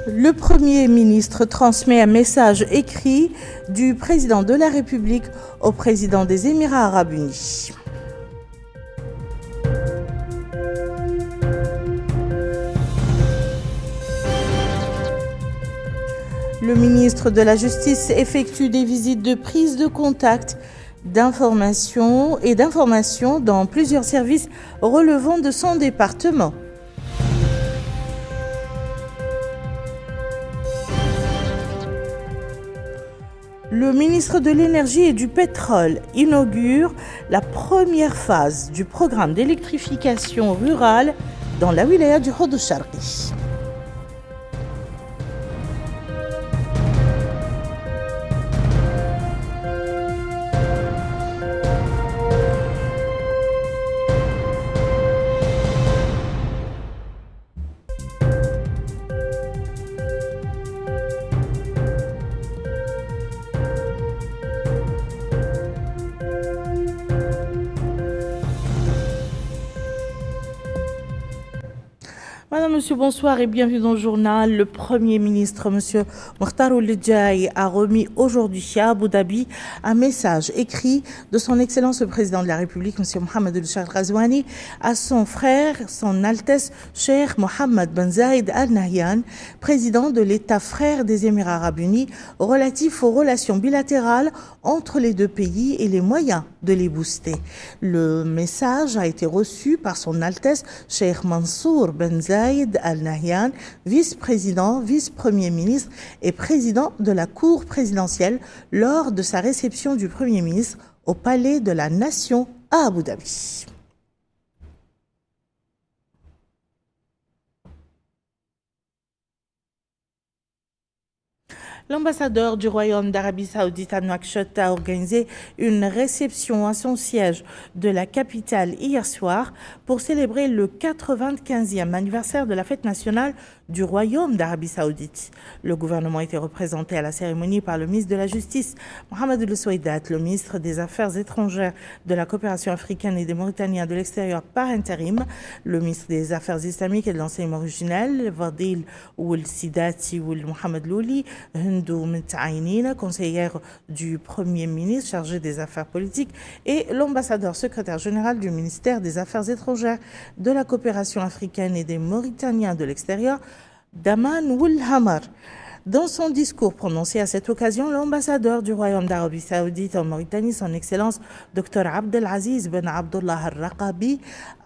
Le Premier ministre transmet un message écrit du président de la République au président des Émirats arabes unis. Le ministre de la Justice effectue des visites de prise de contact, d'information dans plusieurs services relevant de son département. Le ministre de l'Énergie et du Pétrole inaugure la première phase du programme d'électrification rurale dans la wilaya du Houd al-Sharqi. Madame, Monsieur, bonsoir et bienvenue dans le journal. Le Premier ministre, Monsieur Mokhtar Ould Djaï, a remis aujourd'hui à Abu Dhabi un message écrit de son Excellence le Président de la République, Monsieur Mohammed El Ghazouani, à son frère, son Altesse Cheikh Mohammed Ben Zayed Al Nahyan, président de l'État frère des Émirats arabes unis, relatif aux relations bilatérales entre les deux pays et les moyens de les booster. Le message a été reçu par son Altesse Cheikh Mansour Ben Zayed Al Nahyan, vice-président, vice-premier ministre et président de la Cour présidentielle lors de sa réception du Premier ministre au Palais de la Nation à Abu Dhabi. L'ambassadeur du Royaume d'Arabie Saoudite à Nouakchott a organisé une réception à son siège de la capitale hier soir pour célébrer le 95e anniversaire de la fête nationale du Royaume d'Arabie Saoudite. Le gouvernement était représenté à la cérémonie par le ministre de la Justice, Mohamed El Soueidat, le ministre des Affaires étrangères, de la coopération africaine et des Mauritaniens de l'extérieur par intérim, le ministre des Affaires islamiques et de l'enseignement originel, Vadil Ould Sidati Ould Mohamed Louli, Hindou Mtaïnine, conseillère du Premier ministre chargée des Affaires politiques, et l'ambassadeur secrétaire général du ministère des Affaires étrangères, de la coopération africaine et des Mauritaniens de l'extérieur, Daman Ould Hamar. Dans son discours prononcé à cette occasion, l'ambassadeur du Royaume d'Arabie Saoudite en Mauritanie, son Excellence Dr Abdelaziz Ben Abdullah Al-Raqabi,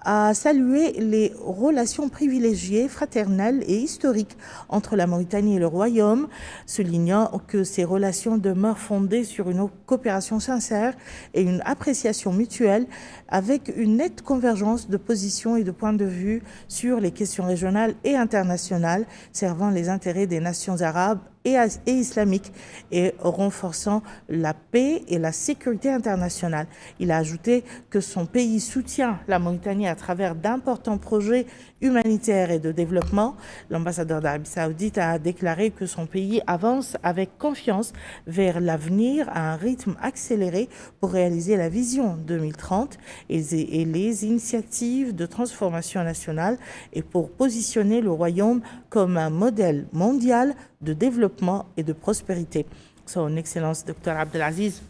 a salué les relations privilégiées, fraternelles et historiques entre la Mauritanie et le Royaume, soulignant que ces relations demeurent fondées sur une coopération sincère et une appréciation mutuelle avec une nette convergence de positions et de points de vue sur les questions régionales et internationales servant les intérêts des nations arabes et islamique et renforçant la paix et la sécurité internationale. Il a ajouté que son pays soutient la Mauritanie à travers d'importants projets humanitaires et de développement. L'ambassadeur d'Arabie Saoudite a déclaré que son pays avance avec confiance vers l'avenir à un rythme accéléré pour réaliser la vision 2030 et les initiatives de transformation nationale et pour positionner le Royaume comme un modèle mondial de développement et de prospérité. Son Excellence Dr Abdelaziz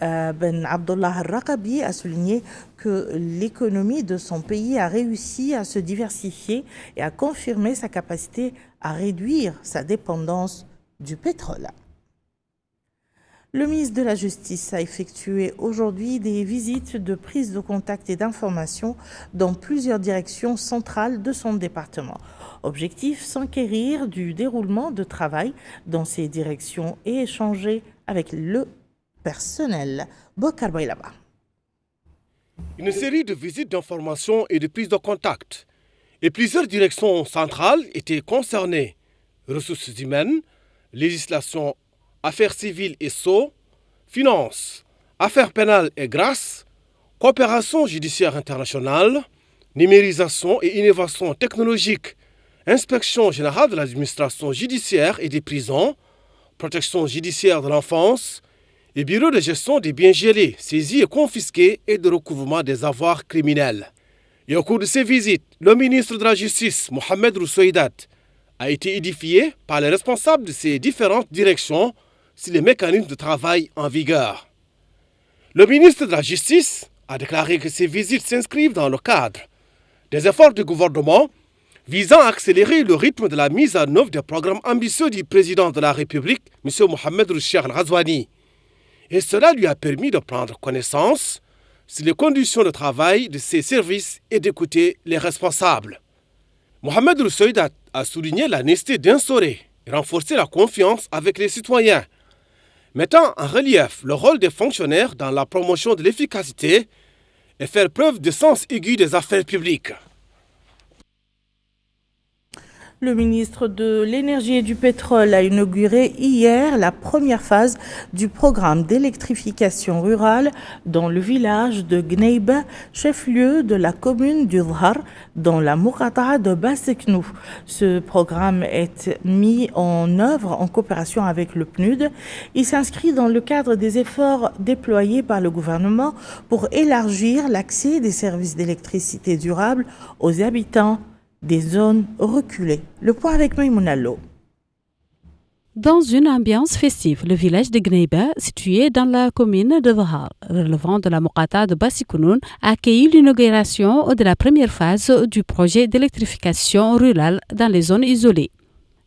Ben Abdullah Al-Raqabi a souligné que l'économie de son pays a réussi à se diversifier et à confirmer sa capacité à réduire sa dépendance du pétrole. Le ministre de la Justice a effectué aujourd'hui des visites de prise de contact et d'information dans plusieurs directions centrales de son département. Objectif, s'enquérir du déroulement de travail dans ces directions et échanger avec le personnel. Bokar Bailaba. Une série de visites d'information et de prise de contact. Et plusieurs directions centrales étaient concernées. Ressources humaines, législation, affaires civiles et sceaux, finances, affaires pénales et grâce, coopération judiciaire internationale, numérisation et innovation technologique, inspection générale de l'administration judiciaire et des prisons, protection judiciaire de l'enfance et bureau de gestion des biens gelés, saisis et confisqués et de recouvrement des avoirs criminels. Et au cours de ces visites, le ministre de la Justice, Mohamed El Soueidat, a été édifié par les responsables de ces différentes directions sur les mécanismes de travail en vigueur. Le ministre de la Justice a déclaré que ces visites s'inscrivent dans le cadre des efforts du gouvernement visant à accélérer le rythme de la mise en œuvre des programmes ambitieux du président de la République, M. Mohamed Roucheikh Al-Ghazouani. Et cela lui a permis de prendre connaissance sur les conditions de travail de ces services et d'écouter les responsables. Mohamed Roucheikh a souligné la nécessité d'instaurer et renforcer la confiance avec les citoyens, mettant en relief le rôle des fonctionnaires dans la promotion de l'efficacité et faire preuve de sens aigu des affaires publiques. Le ministre de l'Énergie et du Pétrole a inauguré hier la première phase du programme d'électrification rurale dans le village de Gneiba, chef-lieu de la commune du Dhar, dans la Muqata'a de Basseknou. Ce programme est mis en œuvre en coopération avec le PNUD. Il s'inscrit dans le cadre des efforts déployés par le gouvernement pour élargir l'accès des services d'électricité durable aux habitants des zones reculées. Le point avec Maïmouna Lo. Dans une ambiance festive, le village de Gneiba, situé dans la commune de Dhar, relevant de la Muqata'a de Basseknou, a accueilli l'inauguration de la première phase du projet d'électrification rurale dans les zones isolées.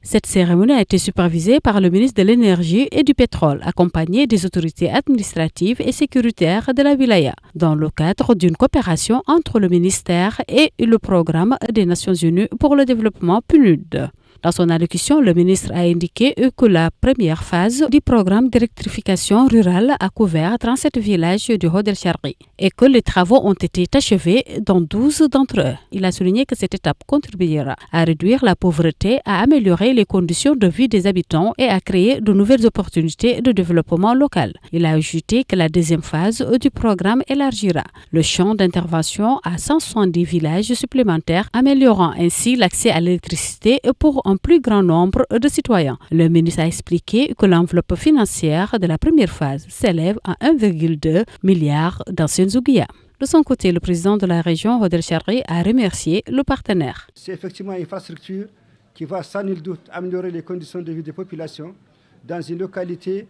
Cette cérémonie a été supervisée par le ministre de l'Énergie et du Pétrole, accompagné des autorités administratives et sécuritaires de la wilaya, dans le cadre d'une coopération entre le ministère et le Programme des Nations Unies pour le développement PNUD. Dans son allocution, le ministre a indiqué que la première phase du programme d'électrification rurale a couvert 37 villages du Haut el-Charqi et que les travaux ont été achevés dans 12 d'entre eux. Il a souligné que cette étape contribuera à réduire la pauvreté, à améliorer les conditions de vie des habitants et à créer de nouvelles opportunités de développement local. Il a ajouté que la deuxième phase du programme élargira le champ d'intervention à 170 villages supplémentaires, améliorant ainsi l'accès à l'électricité pour un plus grand nombre de citoyens. Le ministre a expliqué que l'enveloppe financière de la première phase s'élève à 1,2 milliard d'anciennes ouguiya. De son côté, le président de la région, Haut el-Charqi, a remercié le partenaire. C'est effectivement une infrastructure qui va sans nul doute améliorer les conditions de vie des populations dans une localité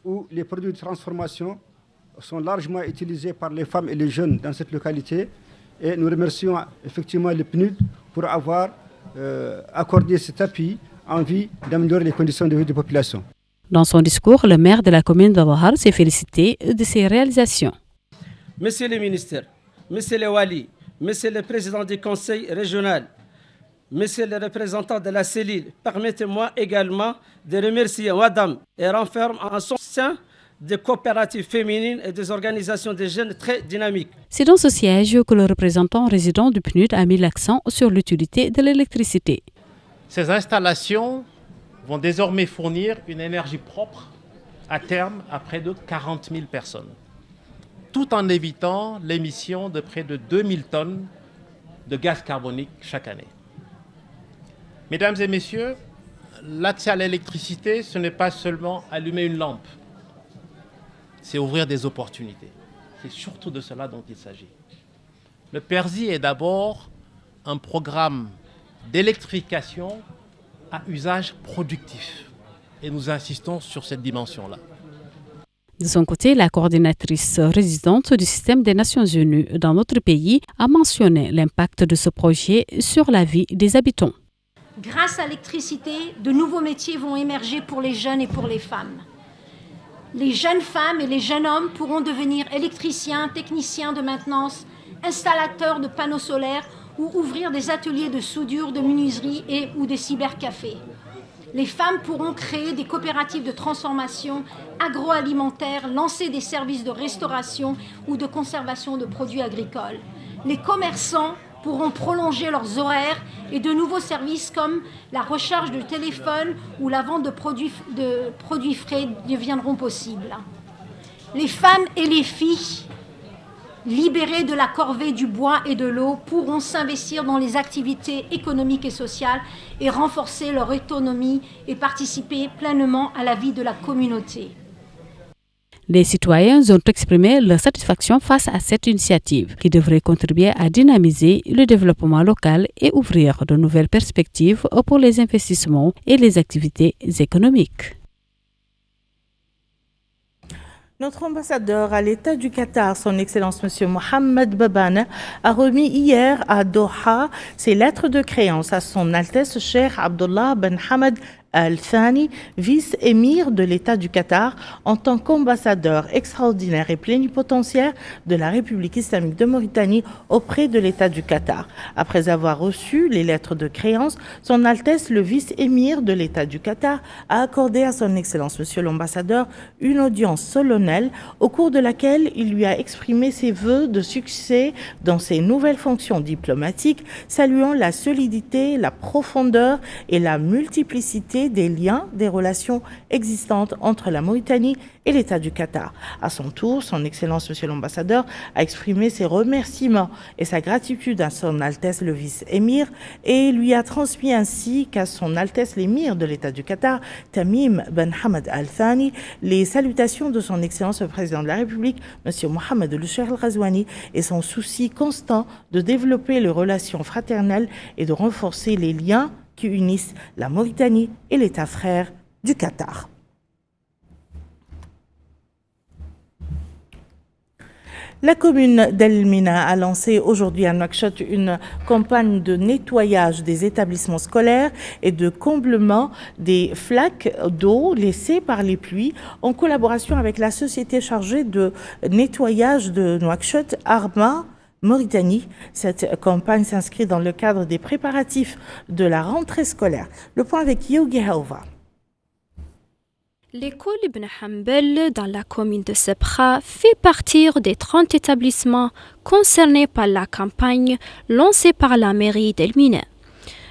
où les produits de transformation sont largement utilisés par les femmes et les jeunes dans cette localité. Et nous remercions effectivement le PNUD pour avoir accordé cet appui en vue d'améliorer les conditions de vie des populations. Dans son discours, le maire de la commune de Dhar s'est félicité de ces réalisations. Monsieur le ministre, monsieur le wali, monsieur le président du conseil régional, monsieur le représentant de la cellule, permettez-moi également de remercier Madame et renferme en son sein des coopératives féminines et des organisations de jeunes très dynamiques. C'est dans ce siège que le représentant résident du PNUD a mis l'accent sur l'utilité de l'électricité. Ces installations vont désormais fournir une énergie propre à terme à près de 40 000 personnes, tout en évitant l'émission de près de 2000 tonnes de gaz carbonique chaque année. Mesdames et messieurs, l'accès à l'électricité, ce n'est pas seulement allumer une lampe. C'est ouvrir des opportunités. C'est surtout de cela dont il s'agit. Le PERSI est d'abord un programme d'électrification à usage productif. Et nous insistons sur cette dimension-là. De son côté, la coordinatrice résidente du système des Nations Unies dans notre pays a mentionné l'impact de ce projet sur la vie des habitants. Grâce à l'électricité, de nouveaux métiers vont émerger pour les jeunes et pour les femmes. Les jeunes femmes et les jeunes hommes pourront devenir électriciens, techniciens de maintenance, installateurs de panneaux solaires ou ouvrir des ateliers de soudure, de menuiserie ou des cybercafés. Les femmes pourront créer des coopératives de transformation agroalimentaire, lancer des services de restauration ou de conservation de produits agricoles. Les commerçants pourront prolonger leurs horaires et de nouveaux services comme la recharge de téléphone ou la vente de produits frais deviendront possibles. Les femmes et les filles, libérées de la corvée du bois et de l'eau, pourront s'investir dans les activités économiques et sociales et renforcer leur autonomie et participer pleinement à la vie de la communauté. Les citoyens ont exprimé leur satisfaction face à cette initiative qui devrait contribuer à dynamiser le développement local et ouvrir de nouvelles perspectives pour les investissements et les activités économiques. Notre ambassadeur à l'État du Qatar, son Excellence M. Mohamed Babane, a remis hier à Doha ses lettres de créance à son Altesse Cheikh Abdullah Ben Hamad Al-Thani, vice-émir de l'État du Qatar, en tant qu'ambassadeur extraordinaire et plénipotentiaire de la République islamique de Mauritanie auprès de l'État du Qatar. Après avoir reçu les lettres de créance, son Altesse, le vice-émir de l'État du Qatar, a accordé à son Excellence, Monsieur l'ambassadeur, une audience solennelle au cours de laquelle il lui a exprimé ses vœux de succès dans ses nouvelles fonctions diplomatiques, saluant la solidité, la profondeur et la multiplicité des liens, des relations existantes entre la Mauritanie et l'État du Qatar. À son tour, son Excellence Monsieur l'ambassadeur a exprimé ses remerciements et sa gratitude à son Altesse le vice-émir et lui a transmis ainsi qu'à son Altesse l'émir de l'État du Qatar, Tamim Ben Hamad Al-Thani, les salutations de son Excellence le président de la République, Monsieur Mohamed El-Cheikh Al-Ghazouani, et son souci constant de développer les relations fraternelles et de renforcer les liens qui unissent la Mauritanie et l'État frère du Qatar. La commune d'El Mina a lancé aujourd'hui à Nouakchott une campagne de nettoyage des établissements scolaires et de comblement des flaques d'eau laissées par les pluies en collaboration avec la société chargée de nettoyage de Nouakchott, Arma Mauritanie. Cette campagne s'inscrit dans le cadre des préparatifs de la rentrée scolaire. Le point avec Yogi Haouva. L'école Ibn Hanbal dans la commune de Sebkha fait partie des 30 établissements concernés par la campagne lancée par la mairie d'El Mina.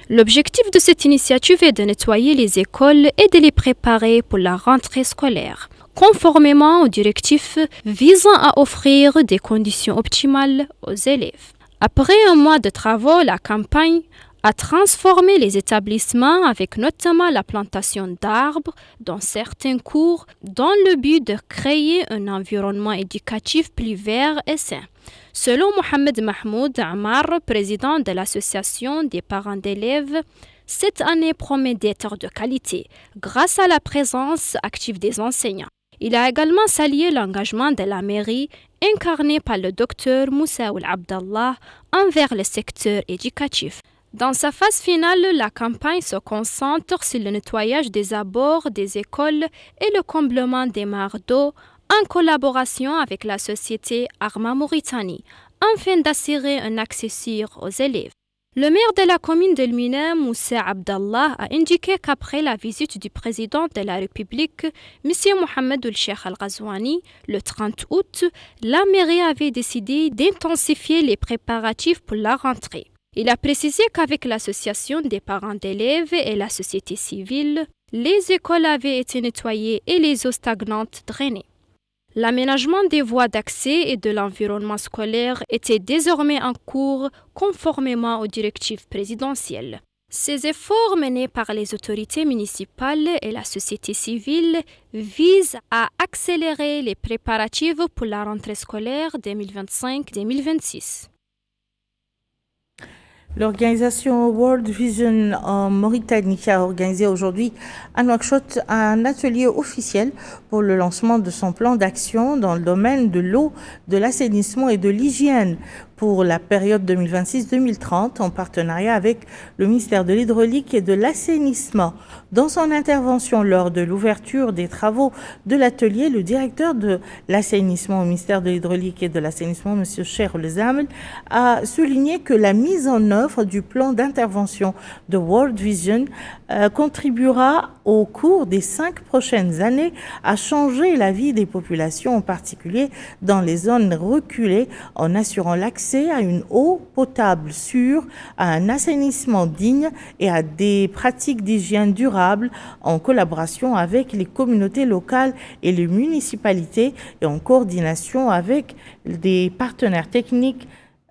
L'objectif de cette initiative est de nettoyer les écoles et de les préparer pour la rentrée scolaire, conformément aux directives visant à offrir des conditions optimales aux élèves. Après un mois de travaux, la campagne a transformé les établissements avec notamment la plantation d'arbres dans certains cours dans le but de créer un environnement éducatif plus vert et sain. Selon Mohamed Mahmoud Amar, président de l'association des parents d'élèves, cette année promet d'être de qualité grâce à la présence active des enseignants. Il a également salué l'engagement de la mairie incarné par le docteur Moussa Ould Abdallah envers le secteur éducatif. Dans sa phase finale, la campagne se concentre sur le nettoyage des abords des écoles et le comblement des mares d'eau en collaboration avec la société Arma Mauritanie, afin d'assurer un accès sûr aux élèves. Le maire de la commune d'El Mina, Moussa Abdallah, a indiqué qu'après la visite du président de la République, M. Mohamed El-Cheikh Al-Ghazouani, le 30 août, la mairie avait décidé d'intensifier les préparatifs pour la rentrée. Il a précisé qu'avec l'association des parents d'élèves et la société civile, les écoles avaient été nettoyées et les eaux stagnantes drainées. L'aménagement des voies d'accès et de l'environnement scolaire était désormais en cours conformément aux directives présidentielles. Ces efforts menés par les autorités municipales et la société civile visent à accélérer les préparatifs pour la rentrée scolaire 2025-2026. L'organisation World Vision en Mauritanie a organisé aujourd'hui à Nouakchott un atelier officiel pour le lancement de son plan d'action dans le domaine de l'eau, de l'assainissement et de l'hygiène pour la période 2026-2030 en partenariat avec le ministère de l'Hydraulique et de l'Assainissement. Dans son intervention lors de l'ouverture des travaux de l'atelier, le directeur de l'assainissement au ministère de l'Hydraulique et de l'Assainissement, M. Cheikh Al-Zamel, a souligné que la mise en œuvre du plan d'intervention de World Vision contribuera au cours des 5 prochaines années à changer la vie des populations, en particulier dans les zones reculées, en assurant l'accès à une eau potable sûre, à un assainissement digne et à des pratiques d'hygiène durables en collaboration avec les communautés locales et les municipalités et en coordination avec des partenaires techniques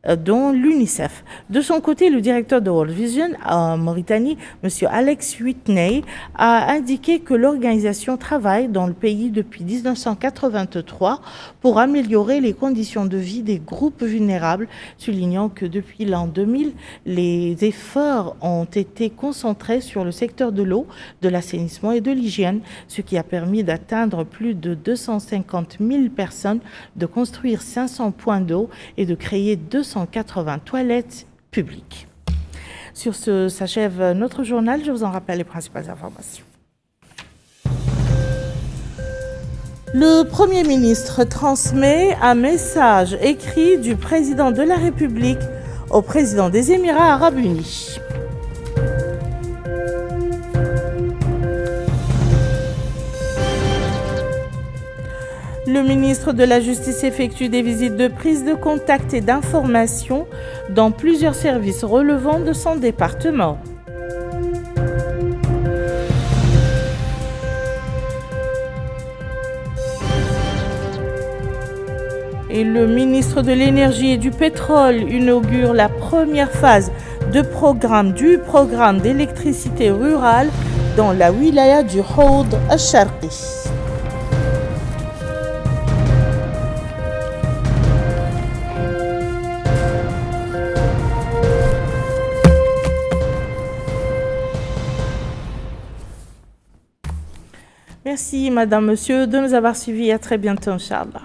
dont l'UNICEF. De son côté, le directeur de World Vision en Mauritanie, M. Alex Whitney, a indiqué que l'organisation travaille dans le pays depuis 1983 pour améliorer les conditions de vie des groupes vulnérables, soulignant que depuis l'an 2000, les efforts ont été concentrés sur le secteur de l'eau, de l'assainissement et de l'hygiène, ce qui a permis d'atteindre plus de 250 000 personnes, de construire 500 points d'eau et de créer 280 toilettes publiques. Sur ce s'achève notre journal. Je vous en rappelle les principales informations. Le Premier ministre transmet un message écrit du président de la République au président des Émirats arabes unis. Le ministre de la Justice effectue des visites de prise de contact et d'information dans plusieurs services relevant de son département. Et le ministre de l'Énergie et du Pétrole inaugure la première phase du programme d'électricité rurale dans la wilaya du Houd al-Sharqi. Merci, madame, monsieur, de nous avoir suivis. À très bientôt, Inch'Allah.